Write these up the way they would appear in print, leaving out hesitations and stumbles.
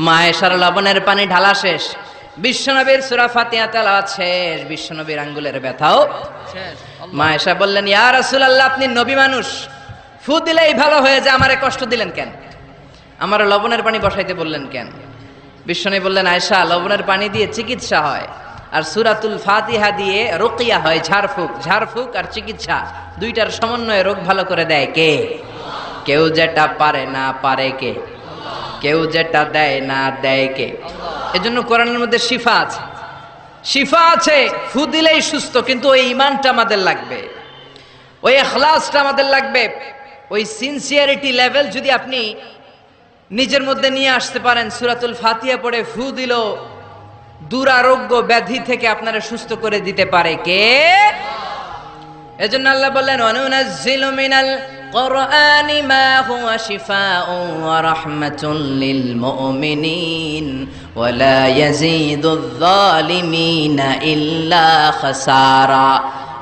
মা আয়েশার লবণের পানি ঢালা শেষ, বিশ্বনবীর সূরা ফাতিহা তেলাওয়াত শেষ, বিশ্বনবীর আঙ্গুলের ব্যথাও শেষ। মা আয়েশা বললেন, ইয়া রাসূলুল্লাহ, আপনি নবী মানুষ, ফু দিলেই ভালো হয়ে যায়, আমারে কষ্ট দিলেন কেন? আমার লবণের পানি বসাইতে বললেন কেন? বিশ্বনবী বললেন, আয়েশা, লবণের পানি দিয়ে চিকিৎসা হয়, আর সূরাতুল ফাতিহা দিয়ে রুকিয়া হয়, ঝাড়ফুঁক। ঝাড়ফুঁক আর চিকিৎসা দুইটার সমন্বয়ে রোগ ভালো করে দেয় কে? কেউ যেটা পারে না পারে কে? কেউ যেটা দেয় না দেয় কে? এজন্য কোরআনের মধ্যে শিফা আছে, শিফা আছে। ফু দিলেই সুস্থ, কিন্তু ওই ঈমানটা আমাদের লাগবে, ওই ইখলাসটা আমাদের লাগবে, ওই সিনসিয়ারিটি লেভেল যদি আপনি নিজের মধ্যে নিয়ে আসতে পারেন, সূরাতুল ফাতিহা পড়ে ফু দিল দুরারোগ্য ব্যাধি থেকে আপনারা সুস্থ করে দিতে পারে কে? এজন্য আল্লাহ বললেন, ওয়ানুনাজ্জিলু মিনাল কুরআনি মা হুয়া শিফাউন ওয়া রাহমাতুল লিল মুমিনিন ওয়া লা ইয়াজিদুয যালিমিনা ইল্লা খাসারা।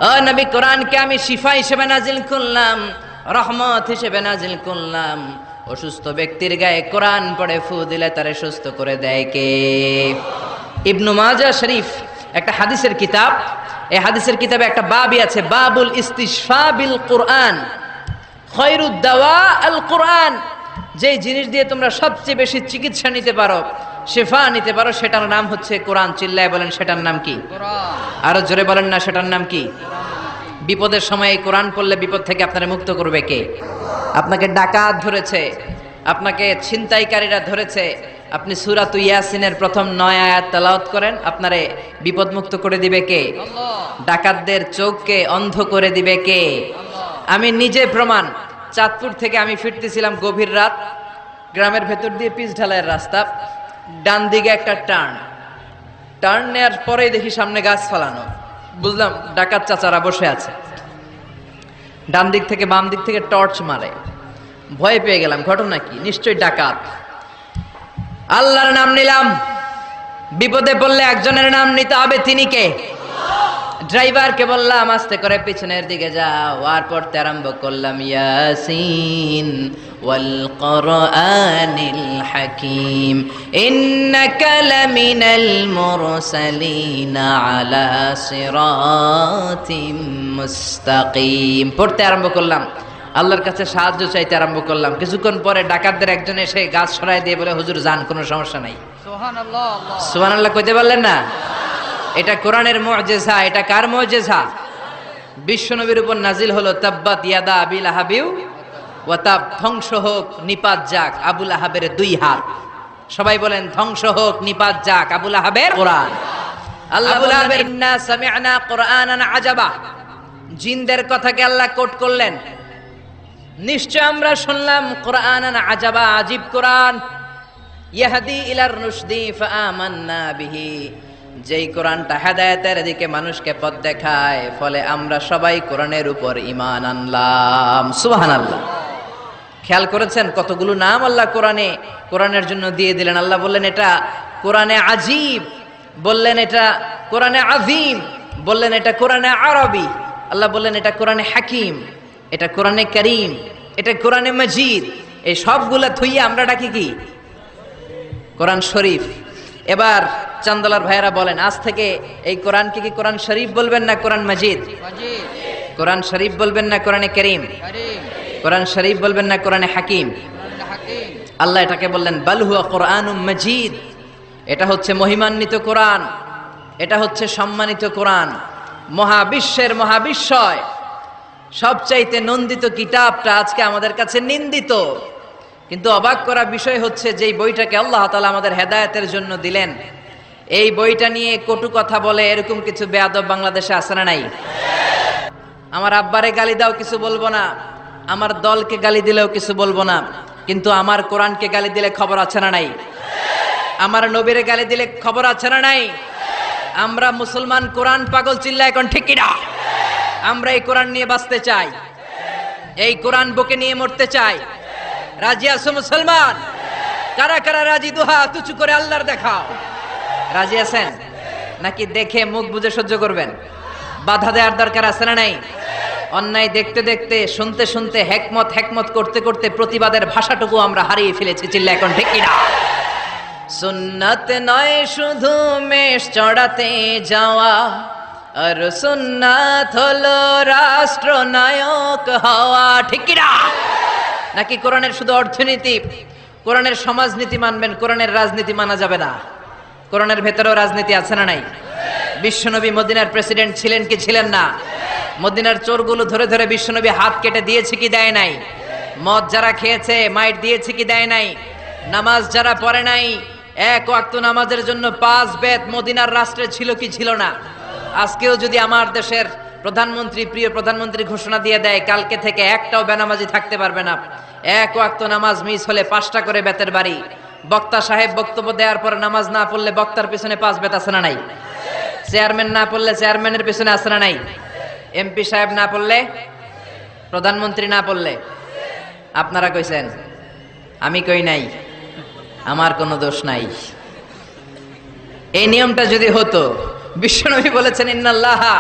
ও নবী, কোরআনকে আমি শিফা হিসেবে নাজিল করলাম, রহমত হিসেবে নাজিল করলাম। অসুস্থ ব্যক্তির গায়ে কোরআন পড়ে ফু দিলে তারে সুস্থ করে দেয় কে? ইবনু মাজাহ শরীফ একটা হাদিসের কিতাব, এই হাদিসের কিতাবে একটা বাবই আছে, বাবুল ইস্তিশফা বিল কুরআন, খায়রুদ দাওয়া আল কুরআন। যে জিনিস দিয়ে তোমরা সবচেয়ে বেশি চিকিৎসা নিতে পারো, শিফা নিতে পারো, সেটার নাম হচ্ছে কোরআন। চিল্লায় বলেন, সেটার নাম কি? কোরআন। আরো জোরে বলেন না, সেটার নাম কি? বিপদের সময় এই কোরআন পড়লে বিপদ থেকে আপনারা মুক্ত করবে কে? আপনাকে ডাকাত ধরেছে, আপনাকে ছিনতাইকারীরা ধরেছে, আপনি সূরা ইয়াসিনের প্রথম 9 আয়াত তেলাওয়াত করেন, আপনারে বিপদ মুক্ত করে দিবে কে? আল্লাহ। ডাকাতদের চোখকে অন্ধ করে দিবে কে? আমি নিজে প্রমাণ। চাঁদপুর থেকে আমি ফিরতেছিলাম গভীর রাত, গ্রামের ভেতর দিয়ে পিচ ঢালাইয়ের রাস্তা, ডান দিকে একটা টার্ন নেওয়ার পরেই দেখি সামনে গাছ ফালানো, বুঝলাম ডাকাত চাচারা বসে আছে। ডান দিক থেকে বাম দিক থেকে টর্চ মারে, ভয় পেয়ে গেলাম, ঘটনা কি? নিশ্চয়ই ডাকাত। আল্লাহর নাম নিলাম, বিপদে পড়লে একজনের নাম নিতে হবে, তিনি কে? ড্রাইভারকে বললাম আস্তে করে পিছনের দিকে যাও, আর পড়তে আরম্ভ করলাম, ইয়াসিন ওয়াল কুরআনিল হাকীম ইন্নাকা লামিনাল মুরসালিনা আলা সিরাতিম মুস্তাকিম। পড়তে আরম্ভ করলাম, আল্লাহর কাছে সাহায্য চাইতে আরম্ভ করলাম। কিছুক্ষণ পরে ডাকাতদের একজন এসে গাছ সরাই দিয়ে বলে, হুজুর যান, কোনো সমস্যা নাই। সুবহানাল্লাহ। আল্লাহ। সুবহানাল্লাহ কইতে পারলেন না? এটা কোরআনের মুজিজা। এটা কার মুজিজা? বিশ্বনবীর উপর নাজিল হলো, তাব্বাত ইয়াদা আবি লাহাবিউ ওয়া তাব, ধ্বংস হোক, নিপাত যাক আবু লাহাবের 2 হাত। সবাই বলেন, ধ্বংস হোক, নিপাত যাক আবু লাহাবের কোরআন। আল্লাহ বলেন, ইন্না সামি'না কুরআনান আজাবা। জিনদের কথাকে আল্লাহ কোট করলেন, নিশ্চয় আমরা শুনলাম কুরআনান আজাবা, আজীব কোরআন। ইয়াহদি ইলার রুশদি ফাআমান্না বিহি, যেই কোরআনটা হেদায়েতের দিকে মানুষকে পথ দেখায়, ফলে আমরা সবাই কোরআনের উপর ঈমান আনলাম। সুবহানাল্লাহ। খেয়াল করেছেন কতগুলো নাম আল্লাহ কোরআনের জন্য দিয়ে দিলেন? আল্লাহ বললেন এটা কোরআনে আজীব, বললেন এটা কোরআনে আযীম, বললেন এটা কোরআনে আরবি, আল্লাহ বললেন এটা কোরআনে হাকিম, এটা কোরআনে করিম, এটা কোরআনে মজিদ। এই সবগুলা থুইয়া আমরা ডাকি কি? কোরআন শরীফ। এবার চান্দলার ভাইয়েরা বলেন, আজ থেকে এই কোরআনকে কি কোরআন শরীফ বলবেন না কোরআন মজিদ? মাজিদ। কোরআন শরীফ বলবেন না কোরআনে করিম? করিম। কোরআন শরীফ বলবেন না কোরআনে হাকিম? কোরআন হাকিম। আল্লাহ এটাকে বললেন বাল হুয়া কোরআনুম মজিদ, এটা হচ্ছে মহিমান্বিত কোরআন, এটা হচ্ছে সম্মানিত কোরআন। মহাবিশ্বের মহাবিশ্বয় সবচাইতে নন্দিত কিতাবটা আজকে আমাদের কাছে নিন্দিত। কিন্তু অবাক করা বিষয় হচ্ছে, যেই বইটাকে আল্লাহ তাআলা আমাদের হেদায়েতের জন্য দিলেন, এই বইটা নিয়ে কটু কথা বলে এরকম কিছু বেয়াদব বাংলাদেশে আছে না নাই? আমার আব্বারে গালি দাও কিছু বলবো না, আমার দলকে গালি দিলেও কিছু বলবো না, কিন্তু আমার কোরআনকে গালি দিলে খবর আছে না নাই? আমার নবীরে গালি দিলে খবর আছে না নাই? আমরা মুসলমান কোরআন পাগল, চিল্লা এখন ঠিক কিনা? আমরা এই কোরআন নিয়ে বাঁচতে চাই, এই কোরআন বুকে নিয়ে মরতে চাই। রাজি আছো মুসলমান? কারা কারা রাজি? দুহা তুচু করে আল্লাহর দেখাও। রাজি আছেন নাকি? দেখে মুখ বুজে সহ্য করবেন? বাধা দেওয়ার দরকার আছে না নাই? অন্যায় দেখতে দেখতে, শুনতে শুনতে, হেকমত করতে করতে প্রতিবাদের ভাষাটুকু আমরা হারিয়ে ফেলেছি, চিল্লা এখন ঠিক কিনা? সুন্নাত নয় শুধু মেষ চড়াতে যাওয়া, আর সুন্নাত হলো রাষ্ট্রনায়ক হওয়া। ঠিক কি না? নাকি কোরআনের শুধু অর্থনীতি, কোরআনের সমাজনীতি মানবেন, কোরআনের রাজনীতি মানা যাবে না? কোরআনের ভেতরেও রাজনীতি আছে না নাই? বিশ্বনবী মদিনার প্রেসিডেন্ট ছিলেন কি ছিলেন না? মদিনার চোরগুলো ধরে ধরে বিশ্বনবী হাত কেটে দিয়েছে কি দেয় নাই? মদ যারা খেয়েছে মাইট দিয়েছে কি দেয় নাই? নামাজ যারা পড়ে নাই, এক ওয়াক্ত নামাজের জন্য 5 বেত মদিনার রাষ্ট্রে ছিল কি ছিল না? আজকেও যদি আমার দেশের প্রধানমন্ত্রী, প্রিয় প্রধানমন্ত্রী ঘোষণা দিয়ে দেয় কালকে থেকে একটাও বেনামাজি থাকতে পারবে না, এক ওয়াক্ত নামাজ মিস হলে 5টা করে বেতের বাড়ি, বক্তা সাহেব বক্তব্য দেওয়ার পর নামাজ না পড়লে বক্তার পিছনে 5 বেত আছে না নাই? চেয়ারম্যান না পড়লে চেয়ারম্যানের পিছনে আছে না নাই? এমপি সাহেব না পড়লে, প্রধানমন্ত্রী না পড়লে। আপনারা কইছেন, আমি কই নাই, আমার কোনো দোষ নাই। এই নিয়মটা যদি হতো, বিশ্বনবী বলেছেন ইন্নাল্লাহা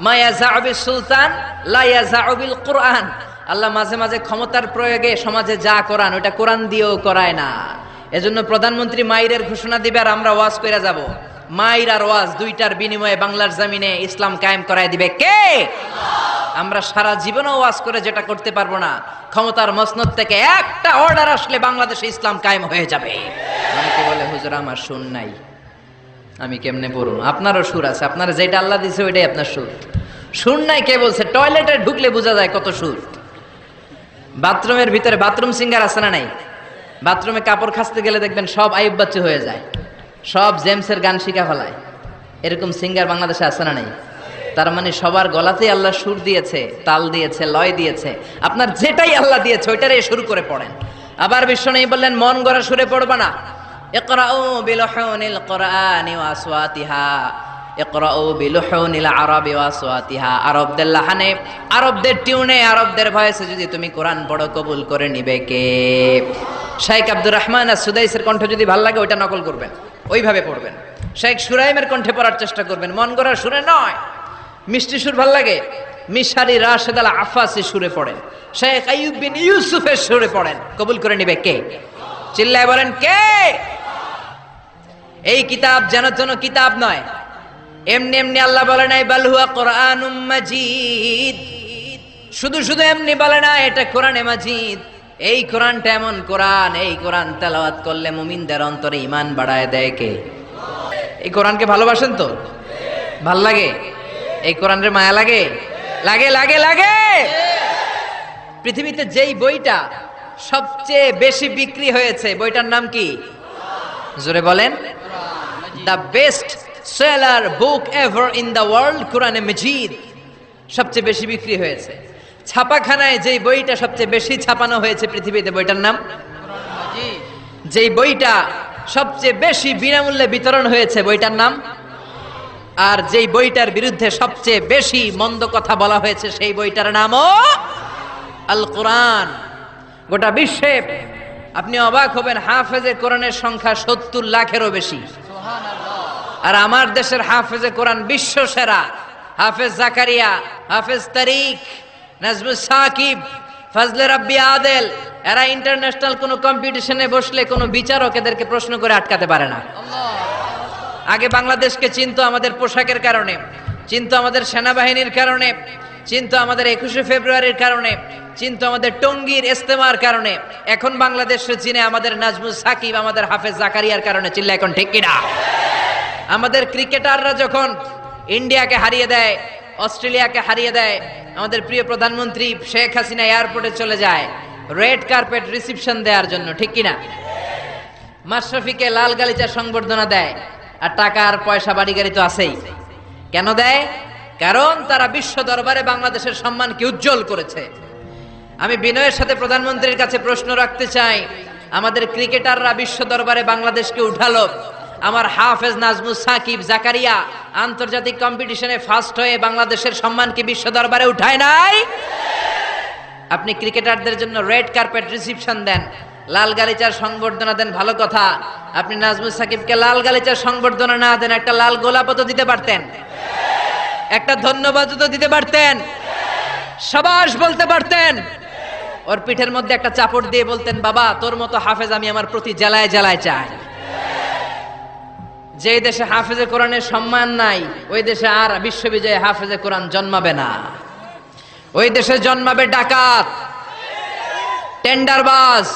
মা ইয়াযাউ বিস সুলতান লা ইয়াযাউ বিল কুরআন, আল্লাহ মাঝে মাঝে ক্ষমতার প্রয়োগে সমাজে যা করান ওটা কোরআন দিয়েও করায় না। এজন্য প্রধানমন্ত্রী মাইরের ঘোষণা দিবে আর আমরা ওয়াজ কইরা যাব। মাইর আর ওয়াজ দুইটার বিনিময়ে বাংলার জমিনে ইসলাম কায়েম করায় দিবে কে? আমরা সারা জীবনও ওয়াজ করে যেটা করতে পারবো না, ক্ষমতার মসনদ থেকে একটা অর্ডার আসলে বাংলাদেশে ইসলাম কায়েম হয়ে যাবে। অনেকে বলে হুজুর আমার সুর নাই, আমি কেমনে পড়ব? আপনারও সুর আছে, আপনার যেটা আল্লাহ দিয়েছে ওইটাই আপনার সুর। সুর নাই কে বলছে? টয়লেটে ঢুকলে বোঝা যায় কত সুর। বাথরুমের ভিতরে বাথরুম সিঙ্গার আছে না নাই? বাথরুমে কাপড় খাসতে গেলে দেখবেন সব আইয়ুব বাচ্চু হয়ে যায়, সব জেমসের গান শিখা ফেলায়। এরকম সিঙ্গার বাংলাদেশে আছে না নাই? তার মানে সবার গলাতেই আল্লাহ সুর দিয়েছে, তাল দিয়েছে, লয় দিয়েছে। আপনার যেটাই আল্লাহ দিয়েছে ওইটারে শুরু করে পড়েন। আবার বিশ্বনবী বললেন মন গড়া সুরে পড়বা না। ইকরাউ বিলুহুনিল কুরআনি ওয়া আসওয়াতিহা, ইকরাউ বিলুহুনিল আরাবি ওয়া আসওয়াতিহা। আরবদের লাহানে, আরবদের টিউনে, আরবদের ভয়েসে যদি তুমি কোরআন পড়ো কবুল করে নিবে কে? শেখ আব্দুর রহমান as-সুদাইসের কণ্ঠ যদি ভালো লাগে ওইটা নকল করবেন, ওইভাবে পড়বেন। শেখ সুরাইমের কণ্ঠে পড়ার চেষ্টা করবেন, মন গড়া সুরে নয়। মিষ্টি সুর ভাল লাগে, মিশারি রাশেদ আল আফাসি সুরে পড়েন, শেখ আইয়ুব বিন ইউসুফের সুরে পড়েন, কবুল করে নিবে কে? চিল্লায় বলেন কে? এই কিতাব যেন কিতাব নয়, এমনি এমনি আল্লাহ বলে নাই বাল হুয়া কুরআনুম মাজিদ। শুধু শুধু এমনি বলে না এটা কোরআনে মাজিদ। এই কোরআনটা এমন কোরআন, এই কোরআন তেলাওয়াত করলে মুমিনদের অন্তরে ঈমান বাড়ায় দেয় কে? এই কোরআনকে ভালোবাসেন তো? ভাল লাগে? এই কোরআনের মায়া লাগে? লাগে লাগে লাগে। পৃথিবীতে যেই বইটা সবচেয়ে বেশি বিক্রি হয়েছে বইটার নাম কি? জোরে বলেন। The best seller book ever in the world, কোরআনে মাজিদ সবচেয়ে বেশি বিক্রি হয়েছে। ছাপাখানায় যেই বইটা সবচেয়ে বেশি ছাপানো হয়েছে পৃথিবীতে বইটার নাম? যেই বইটা সবচেয়ে বেশি বিনামূল্যে বিতরণ হয়েছে বইটার নাম? আর যেই বইটার বিরুদ্ধে সবচেয়ে বেশি মন্দ কথা বলা হয়েছে সেই বইটার নামও আল কোরআন। গোটা বিশ্বে আপনি অবাক হবেন, হাফেজে কোরআনের সংখ্যা 70 লাখেরও বেশি। আর আমার দেশের হাফেজে কোরআন বিশ্ব সেরা। হাফেজ জাকারিয়া, হাফেজ তারিক, নাজমুস সাকিব, ফজলে রাব্বি আদেল, এরা ইন্টারন্যাশনাল কোনো কম্পিটিশনে বসলে কোনো বিচারক এদেরকে প্রশ্ন করে আটকাতে পারে না। আগে বাংলাদেশকে চিনতো আমাদের পোশাকের কারণে, চিনতো আমাদের সেনাবাহিনীর কারণে, চিনতো আমাদের 21শে ফেব্রুয়ারির কারণে, চিনতো আমাদের টঙ্গীর ইস্তেমার কারণে। এখন বাংলাদেশে চিনে আমাদের নাজমুস সাকিব, আমাদের হাফেজ জাকারিয়ার কারণে। চিল্লা এখন ঠিক কিনা? আমাদের ক্রিকেটাররা যখন ইন্ডিয়াকে হারিয়ে দেয়, অস্ট্রেলিয়াকে হারিয়ে দেয়, আমাদের প্রিয় প্রধানমন্ত্রী শেখ হাসিনা এয়ারপোর্টে চলে যায় রেড কার্পেট রিসিপশন দেওয়ার জন্য, ঠিক কিনা? মাশরাফিকে লাল গালিচা সংবর্ধনা দেয়, আর টাকা আর পয়সা বাড়ি গাড়ি তো আছেই। কেন দেয়? কারণ তারা বিশ্ব দরবারে বাংলাদেশের সম্মানকে উজ্জ্বল করেছে। আমি বিনয়ের সাথে প্রধানমন্ত্রীর কাছে প্রশ্ন রাখতে চাই, আমাদের ক্রিকেটাররা বিশ্ব দরবারে বাংলাদেশকে উঠালো, আমার হাফেজ নাজমুস সাকিব, জাকারিয়া আন্তর্জাতিক কম্পিটিশনে ফার্স্ট হয়ে বাংলাদেশের সম্মানকে বিশ্ব দরবারে উঠায় নাই? আপনি ক্রিকেটারদের জন্য রেড কার্পেট রিসিপশন দেন, লাল গালিচার সংবর্ধনা দেন, ভালো কথা। আপনি নাজমুস সাকিবকে লাল গালিচার সংবর্ধনা না দেন, একটা লাল গোলাপও তো দিতে পারতেন, একটা ধন্যবাদ তো দিতে পারতেন, সাবাস বলতে পারতেন, ওর পিঠের মধ্যে একটা চাপড় দিয়ে বলতেন বাবা তোর মতো হাফেজ আমি আমার প্রতি জেলায় জেলায় চাই। যেই দেশে হাফেজে কোরআনের সম্মান নাই ওই দেশে আর বিশ্ববিজয়ে হাফেজে কোরআন জন্মাবে না। ওই দেশে জন্মাবে ডাকাত, টেন্ডারবাজ,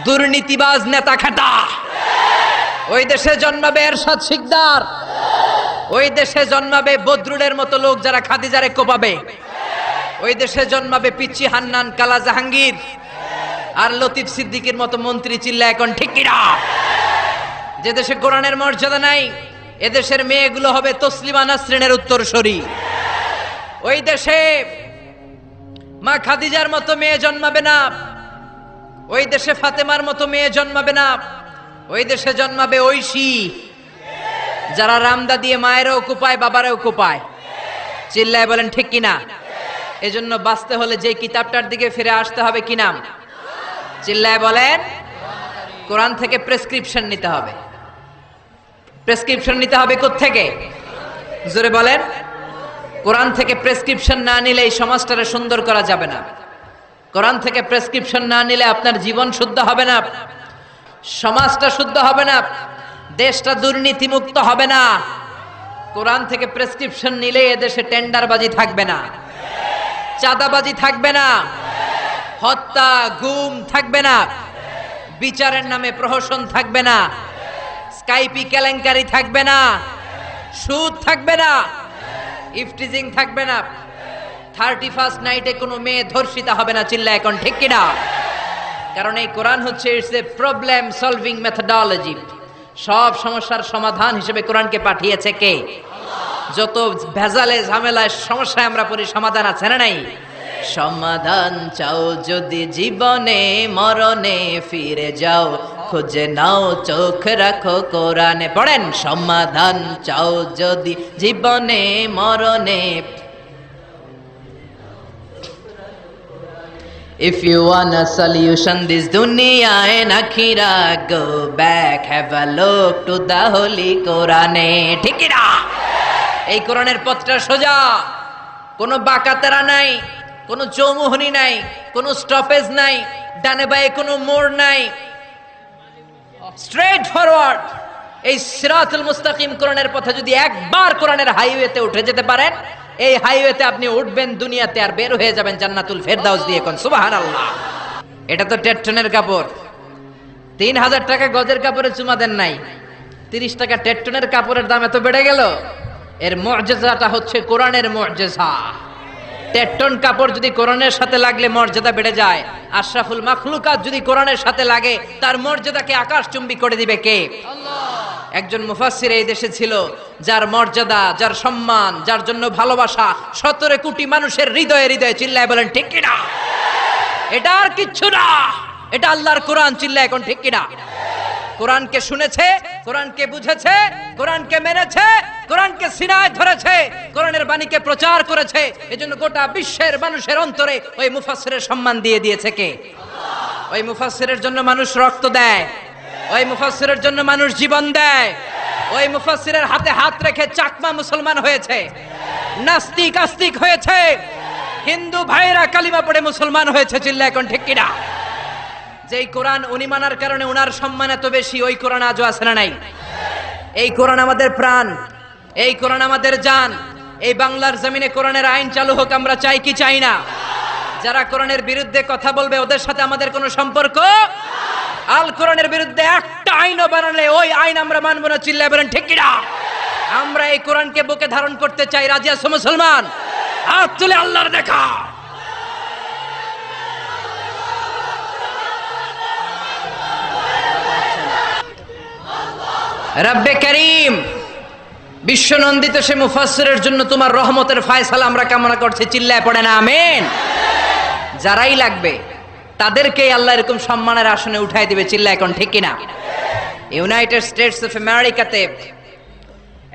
দুর্নীতিবাজ, নেতা খাটা। ওই দেশে জন্মাবে এরশাদ শিকদার। ওই দেশে জন্মাবে বদরুলের মতো লোক যারা খাদিজারে কোপাবে। ওই দেশে জন্মাবে পিচ্চি হান্নান, কালা জাহাঙ্গীর আর লতিফ সিদ্দিকীর মতো মন্ত্রী। চিল্লা এখন ঠিক কিনা? যে দেশে কোরআনের মর্যাদা নাই এদেশের মেয়েগুলো হবে তসলিমা নাসরিনের উত্তরসূরি। ওই দেশে মা খাদিজার মতো মেয়ে জন্মাবে না। ওই দেশে ফাতেমার মতো মেয়ে জন্মাবে না। ওই দেশে জন্মাবে ঐশী যারা রামদা দিয়ে মায়েরও কোপায়, বাবারও কোপায়। চিল্লায় বলেন ঠিক কিনা? এজন্য বাঁচতে হলে যে কিতাবটার দিকে ফিরে আসতে হবে কি নাম? চিল্লায় বলেন। কোরআন থেকে প্রেসক্রিপশন নিতে হবে। প্রেসক্রিপশন নিতে হবে কোত্থেকে? জোরে বলেন। কোরআন থেকে প্রেসক্রিপশন না নিলে এই সমাজটারে সুন্দর করা যাবে না। কোরআন থেকে প্রেসক্রিপশন না নিলে আপনার জীবন শুদ্ধ হবে না, সমাজটা শুদ্ধ হবে না, দেশটা দুর্নীতিমুক্ত হবে না। কোরআন থেকে প্রেসক্রিপশন নিলে এদেশে টেন্ডারবাজি থাকবে না, চাঁদাবাজি থাকবে না, হত্যা গুম থাকবে না, বিচারের নামে প্রহসন থাকবে না, স্কাইপি কেলেঙ্কারি থাকবে না, সুদ থাকবে না, ইফটিজিং থাকবে না, 31st নাইটে কোনো মেয়ে ধর্ষিতা হবে না। চিল্লা এখন ঠিক কিনা? কারণ এই কোরআন হচ্ছে it's a problem solving methodology. সব সমস্যার সমাধান হিসেবে কোরআনকে পাঠিয়েছে কে? যত ভেজালে ঝামেলায় সমস্যায় আমরা পড়ি সমাধান আছে না নাই? সমাধান চাও যদি জীবনে মরণে ফিরে যাও, খুঁজে নাও চোখ রাখো কোরআনে। পড়েন। সমাধান চাও যদি জীবনে মরণে। If you want a solution this dunya and akhirah, go back, have a look to the holy Quran. ঠিক না? এই কোরআনের পথটা সোজা, কোনো বাঁকাতেরা নাই, কোনো চৌমুহনী নাই, কোনো স্টপেজ নাই, ডানে বাঁয়ে কোনো মোড় নাই, স্ট্রেট ফরওয়ার্ড। এই সিরাতুল মুস্তাকিম কোরআনের পথে যদি একবার কোরআনের হাইওয়েতে উঠে যেতে পারেন, এই হাইওয়েতে আপনি উঠবেন দুনিয়াতে আর বের হয়ে যাবেন জান্নাতুল ফেরদাউস দিয়ে। কোন সুবহানাল্লাহ। এটা তো টেট্টনের কাপড়। 3000 টাকা গজের কাপড়ে চুমা দেন নাই, 30 টাকা টেট্টনের কাপড়ের দাম এত বেড়ে গেল। এর মুআজিজাটা হচ্ছে কোরআনের মুআজিজা। টেট্টন কাপড় যদি কোরআনের সাথে লাগলে মর্যাদা বেড়ে যায়। আশরাফুল মাখলুকাত যদি কোরআনের সাথে লাগে তার মর্যাদাকে আকাশচুম্বী করে দিবে কে? আল্লাহ। একজন মুফাসসির এই দেশে ছিল যার মর্যাদা, যার সম্মান, যার জন্য ভালোবাসা 17 কোটি মানুষের হৃদয়ে হৃদয়ে। চিল্লায় বলেন ঠিক কিনা? এটা আর কিচ্ছু না, এটা আল্লাহর কোরআন। চিল্লায় এখন ঠিক কিনা? কোরআনকে শুনেছে, কোরআনকে বুঝেছে, কোরআনকে মেনেছে, কোরআনকে সিনায় ধরেছে, কোরআনের বাণীকে প্রচার করেছে। এজন্য গোটা বিশ্বের মানুষের অন্তরে ওই মুফাসসিরের সম্মান দিয়ে দিয়েছে কে? আল্লাহ। ওই মুফাসসিরের জন্য মানুষ রক্ত দেয়, ওই মুফাসসিরের জন্য মানুষ জীবন দেয়। ওই মুফাসসিরের হাতে হাত রেখে চাকমা মুসলমান হয়েছে, নাস্তিক আস্তিক হয়েছে, হিন্দু ভাইরা কালিমা পড়ে মুসলমান হয়েছে। চিল্লা এখন ঠিক কিনা? যেই কোরআন উনি মানার কারণে উনার সম্মান এত বেশি, ওই কোরআন আজও আছে না নাই? এই কোরআন আমাদের প্রাণ, এই কোরআন আমাদের জান। এই বাংলার জমিনে কোরআনের আইন চালু হোক, আমরা চাই কি চাই না? যারা কোরআনের বিরুদ্ধে কথা বলবে ওদের সাথে আমাদের কোনো সম্পর্ক। আল কোরআনের বিরুদ্ধে একটা আইনও বানালে ওই আইন আমরা মানবো না। চিল্লায় বলেন ঠিক কিনা? আমরা এই কোরআনকে বুকে ধারণ করতে চাই। রাজি আছো মুসলমান? হাত তুলে আল্লাহর দেখা। রব্বে করিম, বিশ্বনন্দিত সে মুফাসসিরের জন্য তোমার রহমতের ফয়সালা আমরা কামনা করছি। চিল্লায় পড়ে না আমিন? যারাই লাগবে তাদেরকে আল্লাহ এরকম সম্মানের আসনে উঠাই দিবে। চিল্লা এখন ঠিক কিনা? ইউনাইটেড স্টেটস অফ আমেরিকাতে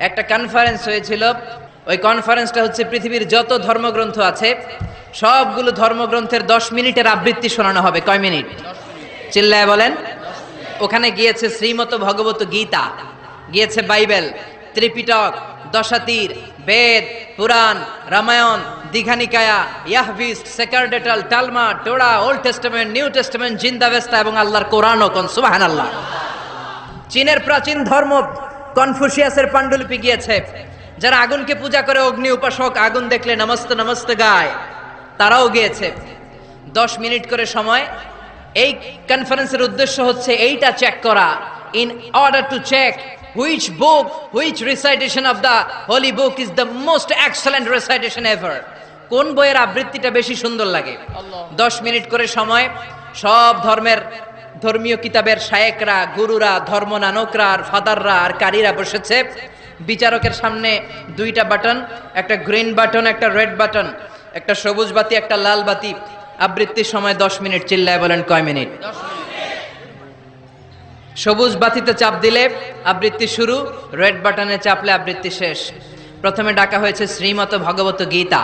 একটা কনফারেন্স হয়েছিল। ওই কনফারেন্সটা হচ্ছে পৃথিবীর যত ধর্মগ্রন্থ আছে সবগুলো ধর্মগ্রন্থের 10 মিনিটের আবৃত্তি শোনানো হবে। কয় মিনিট? চিল্লায় বলেন। ওখানে গিয়েছে শ্রীমত ভগবত গীতা, গিয়েছে বাইবেল, ত্রিপিটক, দশাতীর, Veda, Purana, Ramayana, Digha Nikaya, Yahwist, sacerdotal, Talmud, Torah, Old Testament, New Testament, Zend Avesta এবং আল্লাহর কোরআনও। কোন সুবহানাল্লাহ। চীনের প্রাচীন ধর্ম কনফুসিয়াসের পাণ্ডুলিপি গিয়েছে, যারা আগুনকে পূজা করে, অগ্নি উপাসক, আগুন দেখলে নমস্তে নমস্তে গায়, তারাও গিয়েছে। 10 মিনিট করে সময়। এই কনফারেন্সের উদ্দেশ্য হচ্ছে এইটা চেক করা, in order to check which book, which recitation of the holy book is the most excellent recitation ever. কোন বইয়ের আবৃত্তিটা বেশি সুন্দর লাগে। 10 মিনিট করে সময়। সব ধর্মীয় কিতাবের শায়েকরা, গুরুরা, ধর্মনানকরা আর ফাদাররা আর কারীরা বসেছে। বিচারকের সামনে 2টা বাটন, একটা গ্রিন বাটন, একটা রেড বাটন, একটা সবুজ বাতি, একটা লাল বাতি। আবৃত্তির সময় 10 মিনিট। চিল্লায় বলেন কয় মিনিট? সবুজ বাতিতে চাপ দিলে আবৃত্তি শুরু, রেড বাটনে চাপলে আবৃত্তি শেষ। প্রথমে ডাকা হয়েছে শ্রীমত ভগবত গীতা।